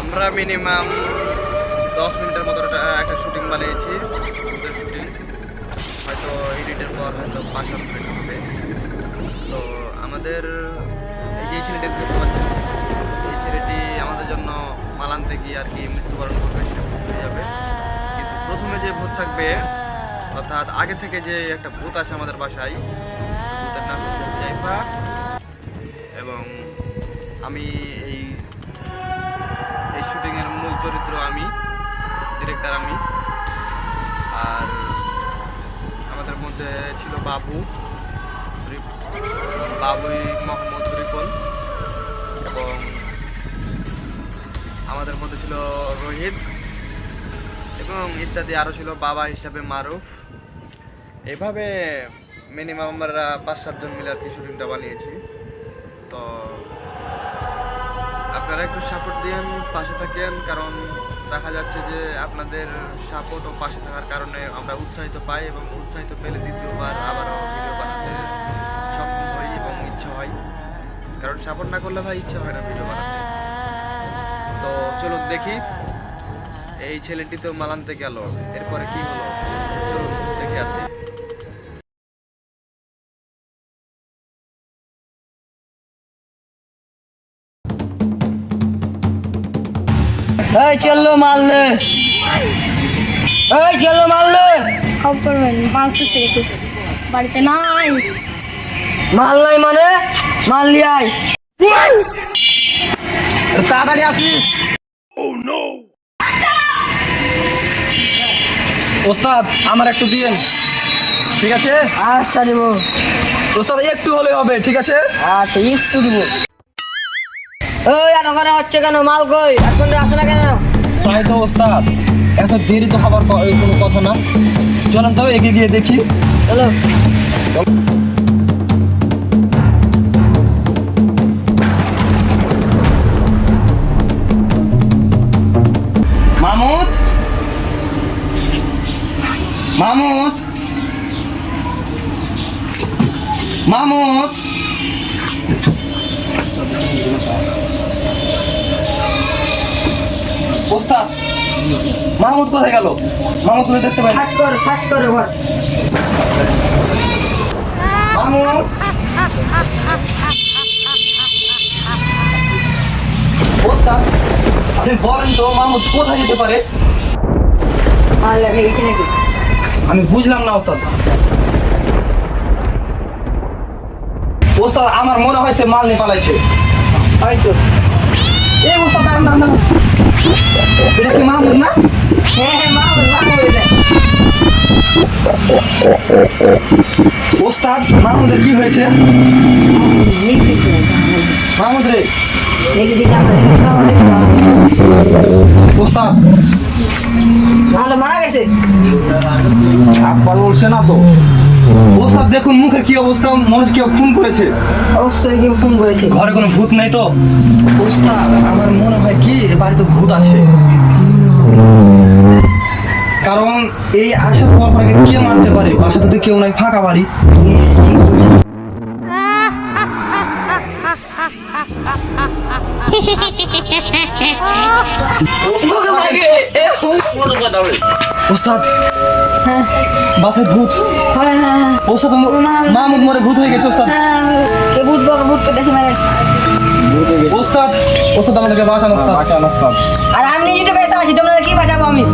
আমরা মিনিমাম 10 মিনিটের মতো একটা শুটিং বানিয়েছি। শুটিং হয়তো এডিটের পর হয়তো 5-7 মিনিট হবে। তো আমাদের এই যে ছেলেটি দেখতে পাচ্ছেন, এই ছেলেটি আমাদের জন্য মাল আনতে গিয়ে আর কি মৃত্যুবরণ করবে, সে ভূত হয়ে যাবে। কিন্তু প্রথমে যে ভূত থাকবে, অর্থাৎ আগে থেকে যে একটা ভূত আছে আমাদের বাসায়, ভূতের নাম হচ্ছে হুজাইফা। এবং আমি এই শুটিংয়ের মূল চরিত্র, আমি ডিরেক্টর আমি। আর আমাদের মধ্যে ছিল বাবুই মোহাম্মদ রিপন, এবং আমাদের মধ্যে ছিল রোহিত, এবং ইত্যাদি আরও ছিল বাবা হিসাবে মারুফ। এভাবে মিনিমাম আমরা 5-7 জন মিলে আর কি শুটিংটা বানিয়েছি। তো আপনারা একটু সাপোর্ট দিন, পাশে থাকেন, কারণ দেখা যাচ্ছে যে আপনাদের সাপোর্ট ও পাশে থাকার কারণে আমরা উৎসাহিত পাই, এবং উৎসাহিত পেলে দ্বিতীয়বার আবারও ভিডিও বানাতে সক্ষম হই এবং ইচ্ছা হয়। কারণ সাপোর্ট না করলে ভাই ইচ্ছা হয় না ভিডিও বানাতে। তো চলুন দেখি, এই ছেলেটি তো মাল আনতে গেল, এরপরে কি হলো চলুন দেখে আসি। এই চলো মাল নে, এই চলো মাল নে। খবর মাল তো শেষ, বাড়িতে নাই। মাল নাই মানে মাল নিয়ে আয়, তাড়াতাড়ি আসিস। ওস্তাদ আমার একটু দিয়েন, ঠিক আছে? আচ্ছা দিব। ওস্তাদ একটু হলে হবে, ঠিক আছে? আচ্ছা একটু দিব। ওই এত করে হচ্ছে কেন? মাল কই এখন আসে না কেন? তাই তো ওস্তাদ, এত দেরি তো হবার কোনো কথা না। চলেন তো এগিয়ে গিয়ে দেখি। চলো। মামুদ, মামুদ, মামুদ। ওস্তাদ মাহমুদ কোথায় গেল? মাহমুদ কোথায় দেখতে পাই? সার্চ করো ঘর। মাহমুদ, ওস্তাদ আপনি বলেন তো মাহমুদ কোথায় যেতে পারে? মাল লেগে গেছে নাকি? আমি বুঝলাম না ওস্তাদ। ওস্তাদ আমার মনে হয় সে মাল নিয়ে পালাইছে। হয়তো। এই ওস্তাদ দাঁড়ান দাঁড়ান দাঁড়ান, এটা কি মাহমুদ না? হ্যাঁ মাল ওস্তাদ মাহমুদের কি হয়েছে? মাহমুদ রে, ওস্তাদ মারা গেছে। আব্বার বলছে না তো। ওস্তাদ দেখুন মুখের কি অবস্থা, মনে কেউ খুন করেছে। অবশ্যই কেউ ফোন করেছে। ঘরে কোনো ভূত নেই তো? ওস্তাদ আমার মনে হয় কি বাড়িতে ভূত আছে, কারণ এই আসার পর কে মারতে পারে? বাসাতে তো কেউ নাই, ফাঁকা বাড়ি। ওস্তাদ বাসায় ভূত। ওস্তাদ মাহমুদ মরে ভূত হয়ে গেছে। ওস্তাদ ভূত বাবা ভূত কেটেছে মেরে। ওস্তাদ, ওস্তাদ আমাদেরকে বাঁচান ওস্তাদ। আর আমি নিজে পয়সা আছি, তোমরা কি বাঁচাবো? আমি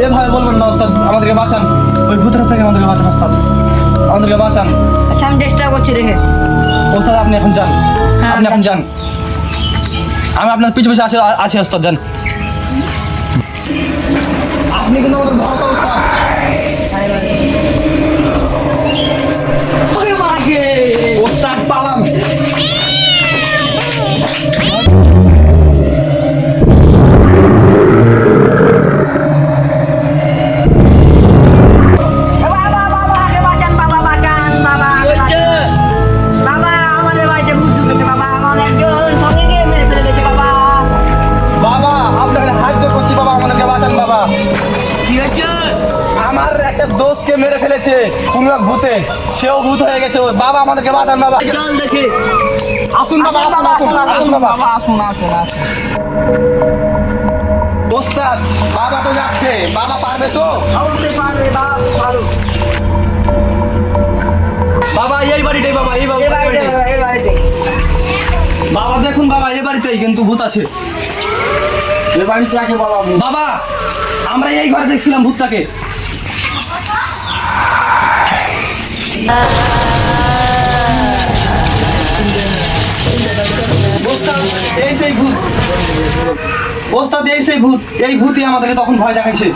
এভাবে বলবেন না ওস্তাদ, আমাদেরকে বাঁচান, ওই ভূতের থেকে আমাদেরকে বাঁচান ওস্তাদ, আমাদেরকে বাঁচান। আচ্ছা আমি চেষ্টা করছি দেখে। ওস্তাদ আপনি এখন যান, আপনি এখন যান, আমি আপনার পিছু পিছু আছি ওস্তাদ, যান। আপনি কিন্তু আমাদের ভরসা ওস্তাদ। ওস্তাদ পালাম। আমার একটা দোস্তকে মেরে ফেলেছে কোন এক ভূতে, সেও ভূত হয়ে গেছে। বাবা আমাদেরকে বাঁচান বাবা। চল দেখি। আসুন বাবা, আসুন আসুন আসুন বাবা, আসুন আসুন আসুন। ওস্তাদ বাবা তো যাচ্ছে, বাবা পারবে তো? অবশ্যই পারবে বাবা, ভালো। বাবা এই বাড়িটাই, বাবা এই এই বাড়িতে বাবা, এই বাড়িতে। বাবা দেখুন বাবা, এই বাড়িতেই কিন্তু ভূত আছে। এই বাড়িতে আছে বাবা। বাবা আমরা এই ঘরে দেখছিলাম ভূতটাকে। ওস্তাদ এই সেই ভূত, ওস্তাদ এই সেই ভূত, এই ভূতই আমাদেরকে তখন ভয় দেখাইছে।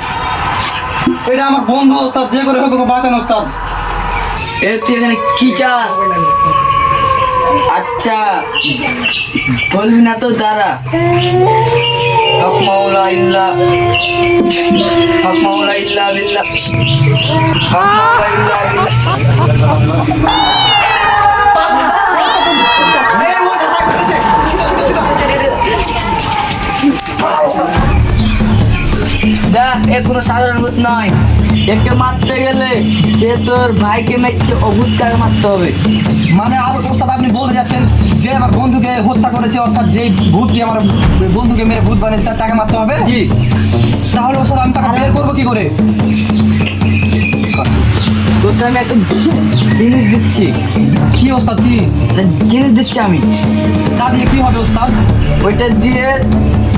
এটা আমার বন্ধু ওস্তাদ, যে করে হোক ওকে বাঁচান ওস্তাদ। এ তুই এখানে কি চাস? আচ্ছা বলবি না তো, দাঁড়া। হক মাওলা ইল্লা, হক মাওলা ইল্লা বিল্লাহ, হক মাওলা ইল্লা বিল্লাহ। এই ও চেষ্টা করেছে। দেখ এ কোনো সাধারণ ভূত নয়, একে মারতে গেলে যে তোর ভাইকে মেরেছে ও ভূতটাকে মারতে হবে। মানে ওস্তাদ আপনি বলতে যাচ্ছেন যে আমার বন্ধুকে হত্যা করেছে, অর্থাৎ যে ভূতটি আমার বন্ধুকে মেরে ভূত বানিয়েছে তাকে মারতে হবে? জি। তাহলে ওস্তাদ আমি তাকে বের করবো কি করে? তোকে আমি একটা জিনিস দিচ্ছি। কি ওস্তাদ কি? একটা জিনিস দিচ্ছি আমি, তা দিয়ে কি হবে ওস্তাদ? ওইটা দিয়ে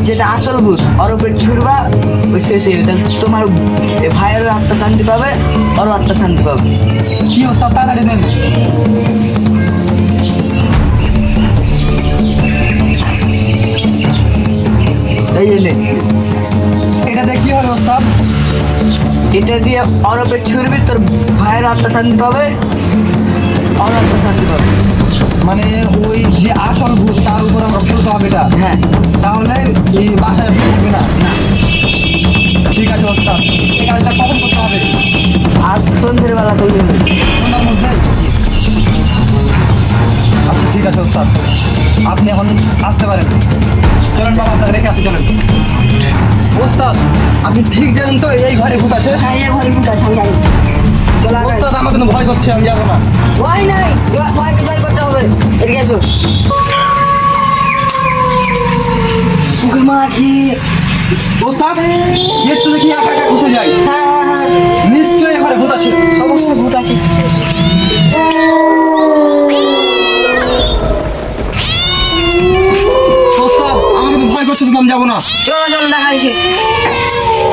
যেটা আসল ভূত ওর উপরে ছুড়বা, ওই শেষে তোমার ভাইয়েরও আত্মা শান্তি পাবে, ওরও আত্মা শান্তি পাবে। কি ওস্তাদ তাড়াতাড়ি দেন। এই যে নে। এটা দিয়ে কি হবে ওস্তাদ? এটা দিয়ে ওর উপরে ছুড়বি, তোর ভাইয়ের আত্মা শান্তি পাবে, ওর আত্মা শান্তি পাবে। মানে ওই যে আসল ভূত তার উপর আমরা ফেলতে হবে এটা? হ্যাঁ। তাহলে এই বাসায় ভূত থাকবে না? ঠিক আছে ওস্তাদ, এই কাজটা কখন করতে হবে? আজ সন্ধ্যের বেলা করলে হবে। সন্ধ্যার মধ্যে? আচ্ছা ঠিক আছে ওস্তাদ, আপনি এখন আসতে পারেন। চলেন বাবা, আপনাকে রেখে আসতে চলেন। ওস্তাদ আপনি ঠিক জানেন তো এই ঘরে ভূত আছে? হ্যাঁ, এই ঘরে ভূত আছে, আমি জানি। চলো আগাই। ওস্তাদ আমার কিন্তু ভয় করছে, আমি যাবো না। ভয় নাই, ভয়কে জয় করতে হবে। এদিকে এসো। ওকে মা কি? ওস্তাদ গেটটা দেখি একা একা ঘুষে যায়, হ্যাঁ হ্যাঁ হ্যাঁ, নিশ্চয়ই এখানে ভূত আছে। অবশ্যই ভূত আছে। ওস্তাদ আমার কিন্তু ভয় করছে, আমি যাবো না। চলো চলো দেখাইছি।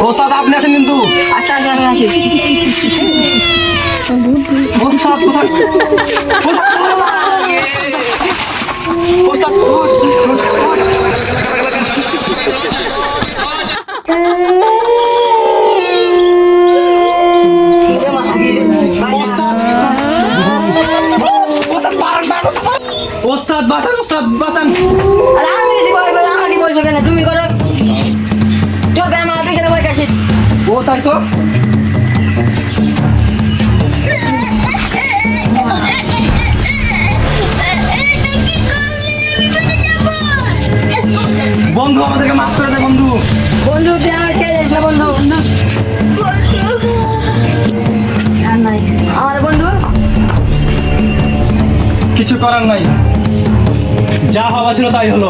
ওস্তাদ আপনি আছেন কিন্তু। আচ্ছা আচ্ছা আমি আসি। ওস্তাদ কোথায়? ওস্তাদ ওকে মা কি? ওস্তাদ ওস্তাদ ওস্তাদ বাঁচান, ওস্তাদ বাঁচান। আরে আমি এসে ভয় করে, আমাকে বলছো কেন? তুমি করো। তোর গায়ে মা তুই কেন ভয় কাশিস? ও তাই তো। বন্ধু আমাদেরকে মাফ করে দে বন্ধু। বন্ধু তুই আমার ছেড়ে দিস না বন্ধু। আর নাই আমার বন্ধু। কিছু করার নাই, যা হওয়া ছিল তাই হলো।